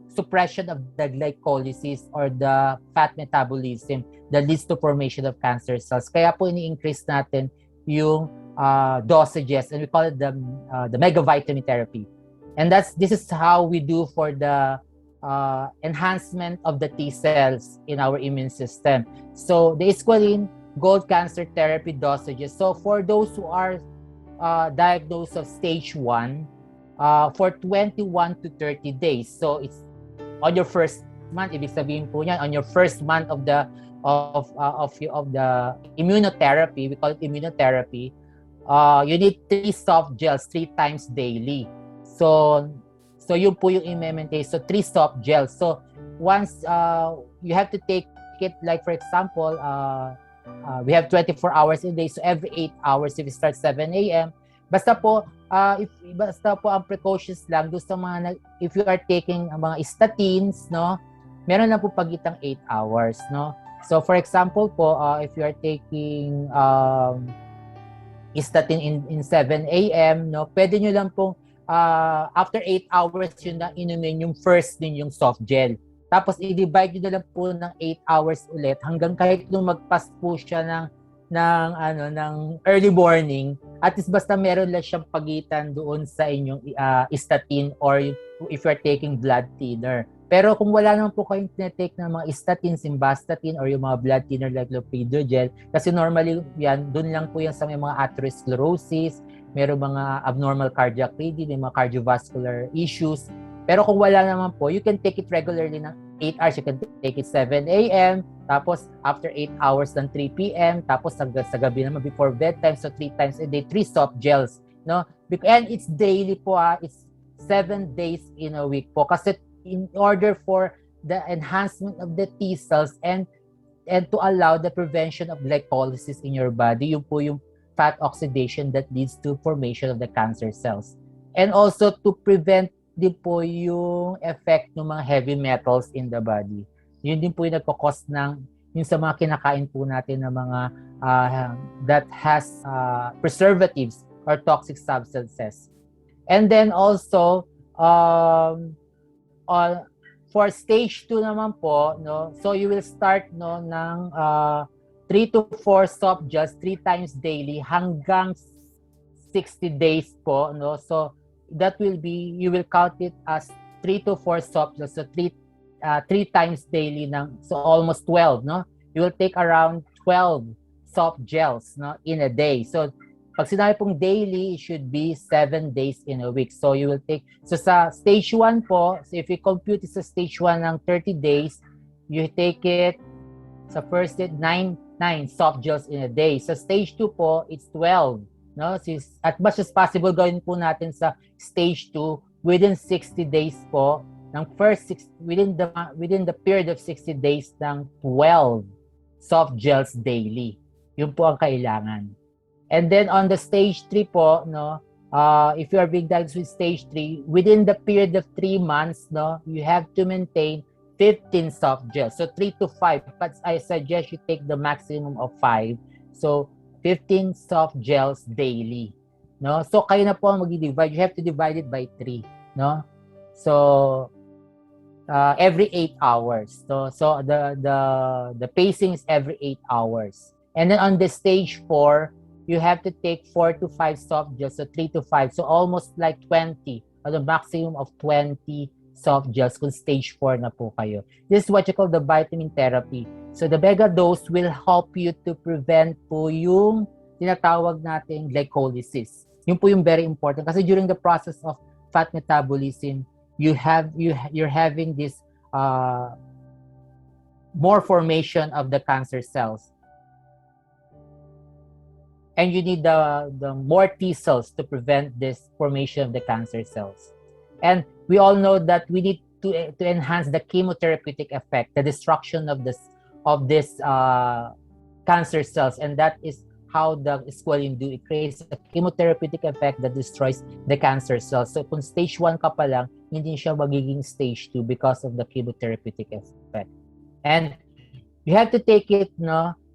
suppression of the glycolysis or the fat metabolism that leads to formation of cancer cells. Kaya po ini-increase natin yung dosages, and we call it the mega vitamin therapy. And this is how we do for the enhancement of the T cells in our immune system. So the Squalene Gold cancer therapy dosages. So for those who are diagnosed of stage 1, for 21 to 30 days. So it's on your first month, ibig sabihin po niyan, on your first month of the immunotherapy, we call it immunotherapy, you need 3 soft gels 3 times daily. So yun po yung i-maintain. So 3 soft gels. So once you have to take it, like for example, we have 24 hours a day. So every 8 hours, if you start 7 a.m., basta po ang precautions lang doon sa mga if you are taking mga statins, no, meron na po pagitang 8 hours, no. So for example po, if you are taking statin in 7 a.m., no, pwede nyo lang pong after 8 hours yun na inumin yung first din yung soft gel. Tapos i-divide nyo na lang po ng 8 hours ulit hanggang kahit nung magpas po siya ng early morning, at least basta meron lang siyang pagitan doon sa inyong statin or if you're taking blood thinner. Pero kung wala naman po kayong tinetake ng mga statin, simvastatin, or yung mga blood thinner like clopidogrel, kasi normally yan, doon lang po yan sa may mga atherosclerosis, meron mga abnormal cardiac rhythm, may mga cardiovascular issues. Pero kung wala naman po, you can take it regularly ng 8 hours. You can take it 7 a.m., tapos after 8 hours ng 3 p.m., tapos sa gabi naman before bedtime, so 3 times a day, 3 soft gels, no? And it's daily po, it's 7 days in a week po. Kasi in order for the enhancement of the T cells and to allow the prevention of glycolysis in your body, yun po yung fat oxidation that leads to formation of the cancer cells. And also to prevent din po yung effect ng mga heavy metals in the body. Yun din po yung nagkakos ng yung sa mga kinakain po natin ng mga that has preservatives or toxic substances. And then also for stage 2 naman po, no, so you will start no ng 3 to 4 soft gels 3 times daily hanggang 60 days po, no. So that will be, you will count it as 3 to 4 soft gels, so 3 times daily so almost 12, no? You will take around 12 soft gels, no, in a day. So pag sinabi pong daily, it should be 7 days in a week. So you will take, so sa stage 1 po, so if you compute it sa stage 1 ng 30 days, you take it sa first day, 9 soft gels in a day. Sa stage 2 po, it's 12. No, so as much as possible gawin po natin sa stage 2 within 60 days po ng within the period of 60 days ng 12 soft gels daily. Yun po ang kailangan. And then on the stage 3 po, no, if you are being diagnosed with stage 3, within the period of 3 months, no, you have to maintain 15 soft gels. So 3 to 5, but I suggest you take the maximum of 5. So 15 soft gels daily, no? So kayo na po ang mag-divide. You have to divide it by 3, no? So every 8 hours. So the pacing is every 8 hours. And then on the stage 4, you have to take 4 to 5 soft gels, so 3 to 5. So almost like 20, or the maximum of 20 soft gels kung stage 4 na po kayo. This is what you call the vitamin therapy. So the mega dose will help you to prevent po yung tinatawag nating glycolysis. Yun po yung very important kasi during the process of fat metabolism, you're having this more formation of the cancer cells. And you need the more T cells to prevent this formation of the cancer cells. And we all know that we need to enhance the chemotherapeutic effect, the destruction of this cancer cells, and that is how the Squalene do. It creates a chemotherapeutic effect that destroys the cancer cells. So kung stage 1 ka pa lang, hindi siya magiging stage 2 because of the chemotherapeutic effect. And you have to take it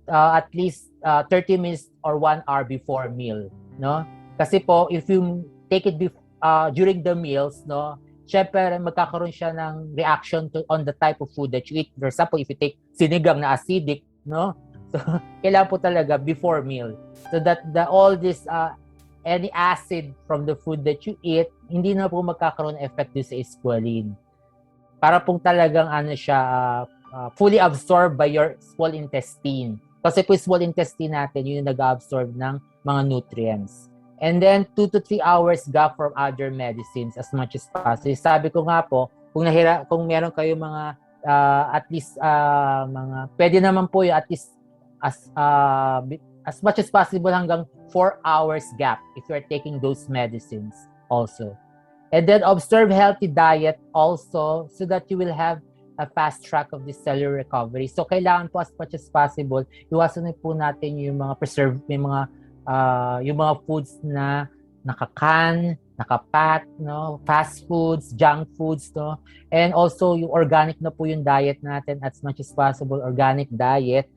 at least 30 minutes or 1 hour before meal, no? Kasi po if you take it during the meals, no, syempre magkakaroon siya ng reaction on the type of food that you eat. For example, if you take sinigang na acidic, no, so kailangan po talaga before meal, so that all this any acid from the food that you eat hindi na po magkakaroon ng effect sa Squalene. Para pong talagang fully absorbed by your small intestine. Kasi po small intestine natin, yun yung nag-absorb ng mga nutrients. And then 2 to 3 hours gap from other medicines as much as possible. Sabi ko nga po, kung meron kayo mga at least mga pwede naman po yung at least as much as possible hanggang 4 hours gap if you are taking those medicines also. And then observe healthy diet also so that you will have a fast track of the cellular recovery. So kailangan po as much as possible, iwasan po natin yung mga yung mga foods na nakakan, nakapat, no, fast foods, junk foods, no, and also yung organic na po yung diet natin as much as possible, organic diet,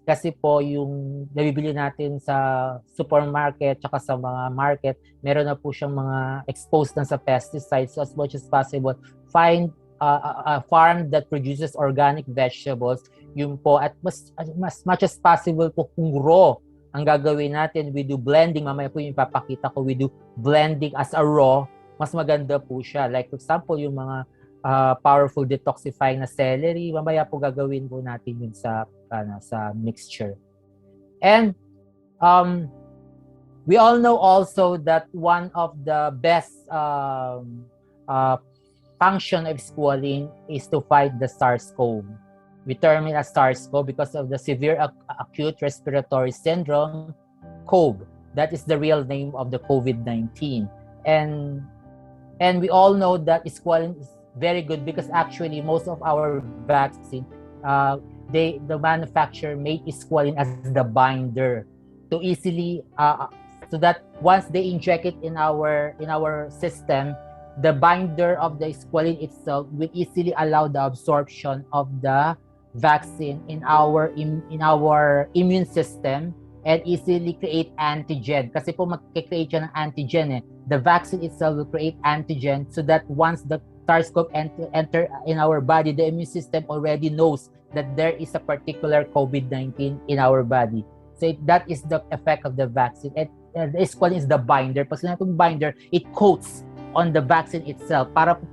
kasi po yung nabibili natin sa supermarket tsaka sa mga market, meron na po siyang mga exposed na sa pesticides. So as much as possible, find a farm that produces organic vegetables, yun po, at as much as possible po kung raw ang gagawin natin, we do blending. Mamaya po yung ipapakita ko, we do blending as a raw, mas maganda po siya. Like for example, yung mga powerful detoxifying na celery, mamaya po gagawin po natin yun sa mixture. And we all know also that one of the best function of Squalene is to fight the SARS-CoV. We term it as SARS-CoV because of the severe acute respiratory syndrome, CoV. That is the real name of the COVID-19. And we all know that Squalene is very good because actually most of our vaccine, the manufacturer made Squalene as the binder to easily, so that once they inject it in our system, the binder of the Squalene itself will easily allow the absorption of the vaccine in our immune system and easily create antigen. Kasi po mag-create siya ng antigen. The vaccine itself will create antigen so that once the SARS-CoV enter in our body, the immune system already knows that there is a particular COVID-19 in our body. So that is the effect of the vaccine. And the Squalene is the binder. Pag sinabi itong binder, it coats on the vaccine itself para po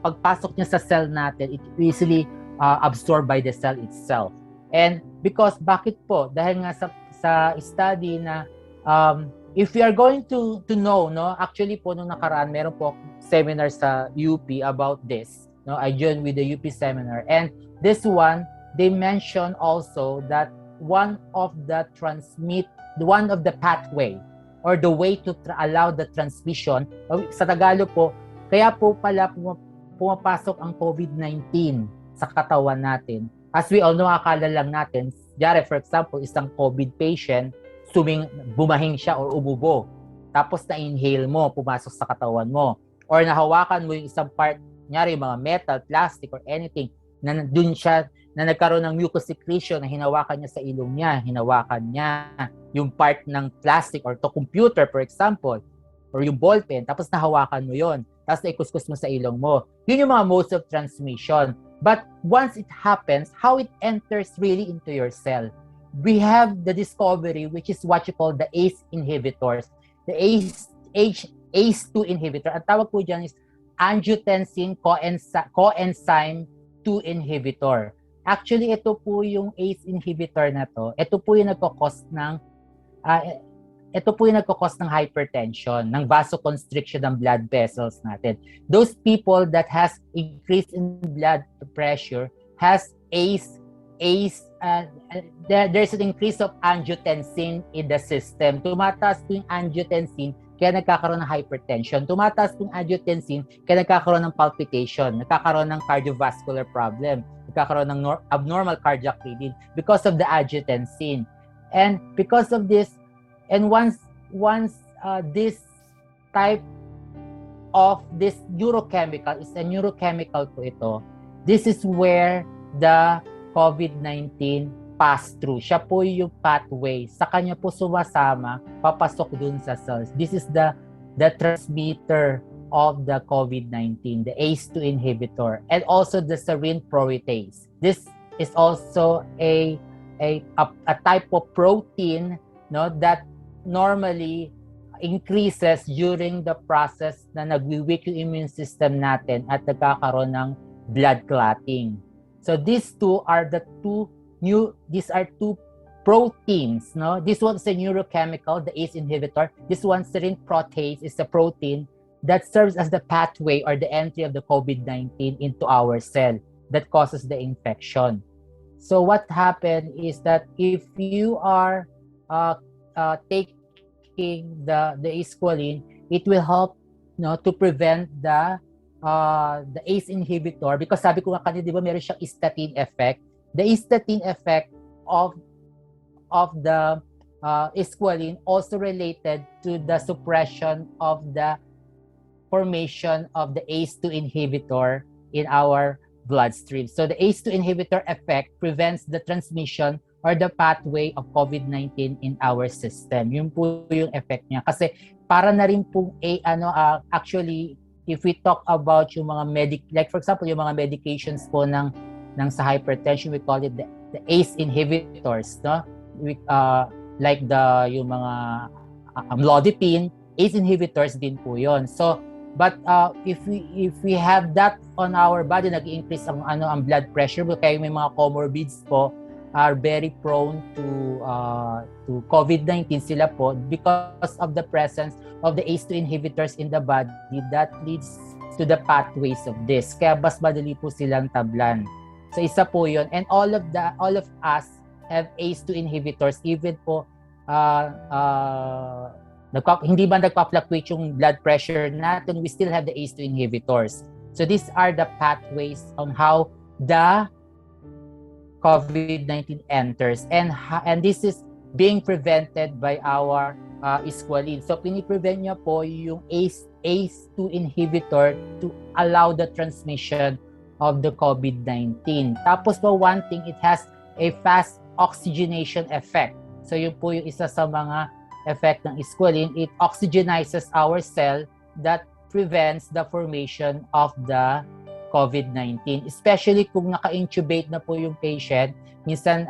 pagpasok niya sa cell natin, it easily absorbed by the cell itself. And because bakit po? Dahil nga sa study na if we are going to know, no, actually po nung nakaraan meron po seminar sa UP about this, no, I joined with the UP seminar, and this one they mentioned also that one of the pathway or the way to allow the transmission, sa Tagalog po, kaya po pala pumapasok ang COVID-19 sa katawan natin. As we all know, akala lang natin, for example, isang COVID patient, bumahing siya or umubo. Tapos na-inhale mo, pumasok sa katawan mo. Or nahawakan mo yung isang part, nyari mga metal, plastic, or anything, na dun siya, na nagkaroon ng mucus secretion na hinawakan niya sa ilong niya, hinawakan niya yung part ng plastic or to computer, for example, or yung ballpen, tapos nahawakan mo yon, tapos naikuskus mo sa ilong mo. Yun yung mga modes of transmission. But once it happens, how it enters really into your cell, we have the discovery, which is what you call the ACE inhibitors. The ACE2 inhibitor. Ang tawag po dyan is angiotensin coenzyme 2 inhibitor. Actually, ito po yung ACE inhibitor na to. Ito po yung nagkakos ng hypertension, ng vasoconstriction ng blood vessels natin. Those people that has increase in blood pressure has there's an increase of angiotensin in the system. Tumataas po yung angiotensin, kaya nagkakaroon ng hypertension. Tumataas po yung angiotensin, kaya nagkakaroon ng palpitation, nagkakaroon ng cardiovascular problem, nagkakaroon ng abnormal cardiac rhythm because of the angiotensin. And because of this, and once this type of this neurochemical is a neurochemical po ito, this is where the COVID-19 pass through. Siya po yung pathway. Sa kanya po sumasama, papasok dun sa cells. This is the transmitter of the COVID-19, the ACE2 inhibitor, and also the serine protease. This is also a type of protein, no, that normally increases during the process na nagwi-weak yung immune system natin at nagkakaroon ng blood clotting. So these are two proteins, no? This one is a neurochemical, the ACE inhibitor. This one, serine protease, is a protein that serves as the pathway or the entry of the COVID-19 into our cell that causes the infection. So what happened is that if you are taking the Squalene, it will help, no, to prevent the ACE inhibitor, because sabi ko nga kanina, di ba, meron siyang statin effect. The statin effect of the Squalene also related to the suppression of the formation of the ACE2 inhibitor in our bloodstream. So the ACE2 inhibitor effect prevents the transmission or the pathway of COVID-19 in our system. Yun po yung effect niya. Kasi para na rin po actually, if we talk about yung mga like for example, yung mga medications po ng sa hypertension, we call it the ACE inhibitors, no? Like yung mga amlodipine, ACE inhibitors din po yon. So, but if we have that on our body, nag-increase ang blood pressure, kaya may mga comorbids po are very prone to COVID-19 sila po because of the presence of the ACE2 inhibitors in the body that leads to the pathways of this. Kaya mas madali po silang tablan. So isa po yun. And all of us have ACE2 inhibitors, even po hindi ba nagpa-fluctuate yung blood pressure natin, we still have the ACE2 inhibitors. So these are the pathways on how the COVID-19 enters, and this is being prevented by our Squalene. So piniprevent niya po yung ACE2 inhibitor to allow the transmission of the COVID-19. Tapos po, one thing, it has a fast oxygenation effect. So yun po yung isa sa mga effect ng Squalene. It oxygenizes our cell that prevents the formation of the COVID-19. Especially kung naka-intubate na po yung patient, minsan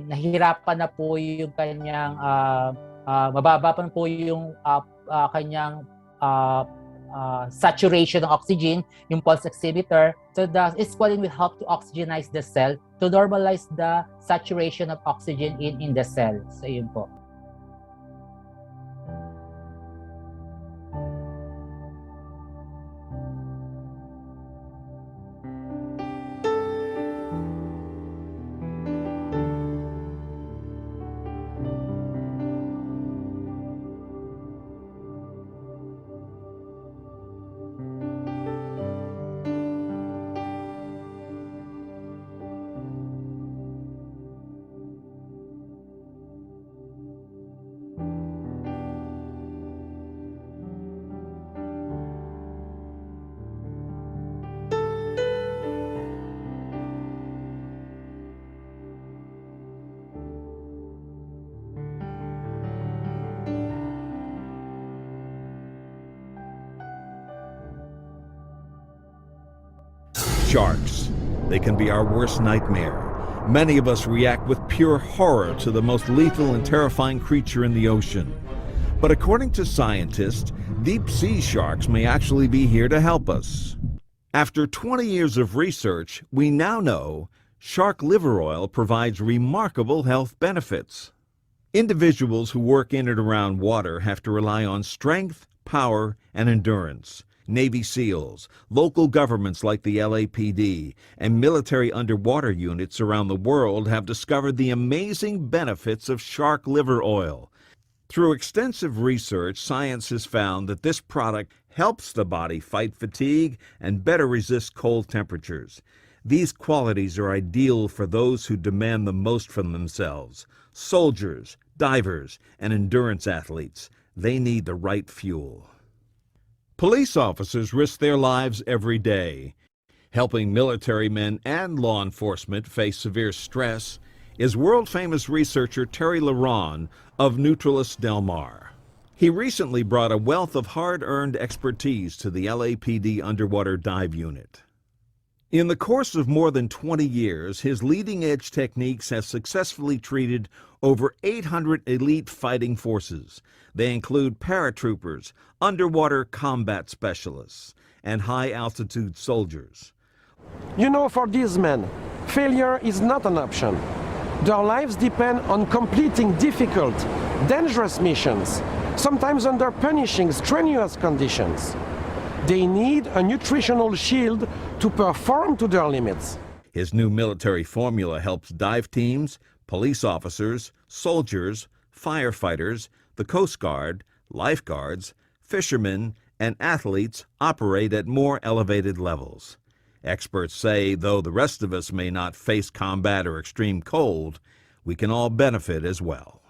nahihirapan na po yung kanyang mababa pa po yung kanyang saturation ng oxygen, yung pulse oximeter. So the Squalene will help to oxygenize the cell to normalize the saturation of oxygen in the cell. So yun po. Sharks. They can be our worst nightmare. Many of us react with pure horror to the most lethal and terrifying creature in the ocean. But according to scientists, deep sea sharks may actually be here to help us. After 20 years of research, we now know shark liver oil provides remarkable health benefits. Individuals who work in and around water have to rely on strength, power, and endurance. Navy SEALs, local governments like the LAPD, and military underwater units around the world have discovered the amazing benefits of shark liver oil. Through extensive research, science has found that this product helps the body fight fatigue and better resist cold temperatures. These qualities are ideal for those who demand the most from themselves: soldiers, divers, and endurance athletes. They need the right fuel. Police officers risk their lives every day. Helping military men and law enforcement face severe stress is world-famous researcher Terry Laron of Neutralis Del Mar. He recently brought a wealth of hard-earned expertise to the LAPD Underwater Dive Unit. In the course of more than 20 years, his leading-edge techniques have successfully treated over 800 elite fighting forces. They include paratroopers, underwater combat specialists, and high-altitude soldiers. You know, for these men, failure is not an option. Their lives depend on completing difficult, dangerous missions, sometimes under punishing, strenuous conditions. They need a nutritional shield to perform to their limits. His new military formula helps dive teams, police officers, soldiers, firefighters, the Coast Guard, lifeguards, fishermen, and athletes operate at more elevated levels. Experts say, though the rest of us may not face combat or extreme cold, we can all benefit as well.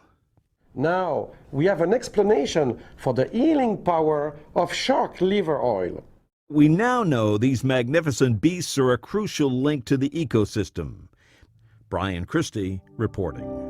Now, we have an explanation for the healing power of shark liver oil. We now know these magnificent beasts are a crucial link to the ecosystem. Brian Christie reporting.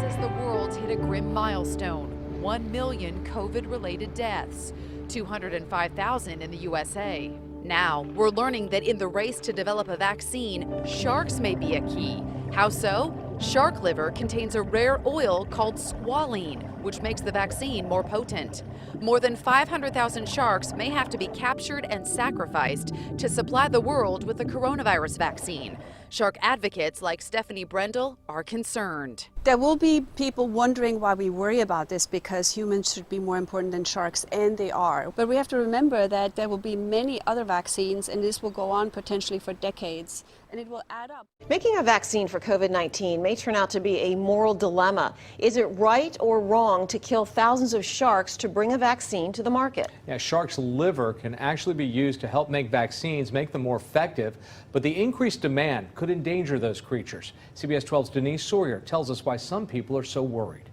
As the world hit a grim milestone, 1 million COVID-related deaths, 205,000 in the USA. Now, we're learning that in the race to develop a vaccine, sharks may be a key. How so? Shark liver contains a rare oil called squalene, which makes the vaccine more potent. More than 500,000 sharks may have to be captured and sacrificed to supply the world with the coronavirus vaccine. Shark advocates like Stephanie Brendel are concerned. There will be people wondering why we worry about this, because humans should be more important than sharks, and they are. But we have to remember that there will be many other vaccines, and this will go on potentially for decades, and it will add up. Making a vaccine for COVID-19 may turn out to be a moral dilemma. Is it right or wrong to kill thousands of sharks to bring a vaccine to the market? Yeah, sharks' liver can actually be used to help make vaccines, make them more effective, but the increased demand could endanger those creatures. CBS 12's Denise Sawyer tells us why some people are so worried.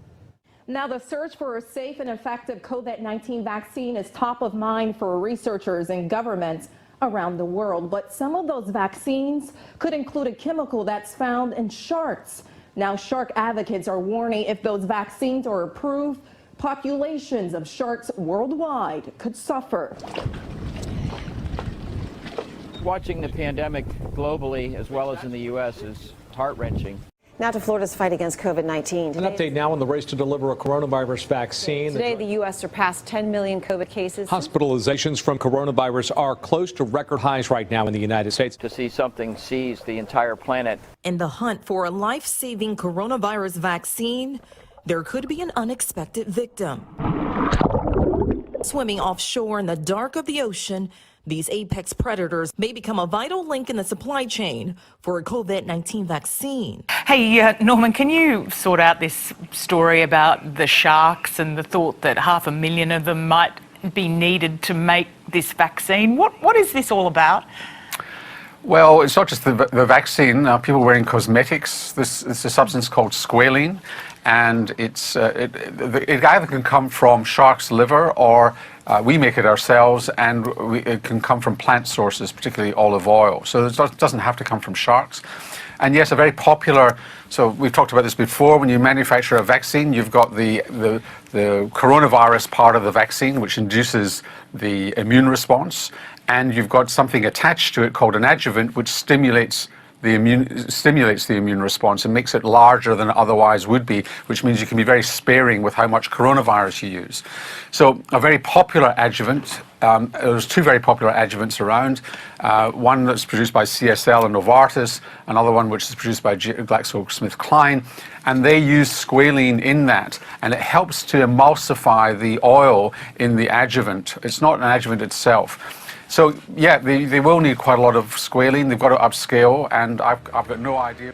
Now, the search for a safe and effective COVID-19 vaccine is top of mind for researchers and governments around the world. But some of those vaccines could include a chemical that's found in sharks. Now, shark advocates are warning if those vaccines are approved, populations of sharks worldwide could suffer. Watching the pandemic globally as well as in the U.S. is heart-wrenching. Now to Florida's fight against COVID-19. An update now on the race to deliver a coronavirus vaccine. Today, the U.S. surpassed 10 million COVID cases. Hospitalizations from coronavirus are close to record highs right now in the United States. To see something seize the entire planet. In the hunt for a life-saving coronavirus vaccine, there could be an unexpected victim. Swimming offshore in the dark of the ocean, these apex predators may become a vital link in the supply chain for a COVID-19 vaccine. Hey, Norman, can you sort out this story about the sharks and the thought that 500,000 of them might be needed to make this vaccine? What is this all about? Well, it's not just the vaccine. People wearing cosmetics. It's a substance called squalene, and it either can come from shark's liver or we make it ourselves, and it can come from plant sources, particularly olive oil. So it doesn't have to come from sharks. And yes, a very popular, so we've talked about this before, when you manufacture a vaccine, you've got the coronavirus part of the vaccine, which induces the immune response, and you've got something attached to it called an adjuvant, which stimulates the immune response and makes it larger than it otherwise would be, which means you can be very sparing with how much coronavirus you use. So a very popular adjuvant, there's two very popular adjuvants around, one that's produced by CSL and Novartis, another one which is produced by GlaxoSmithKline, and they use squalene in that, and it helps to emulsify the oil in the adjuvant. It's not an adjuvant itself. So yeah, they will need quite a lot of squalene. They've got to upscale, and I've got no idea.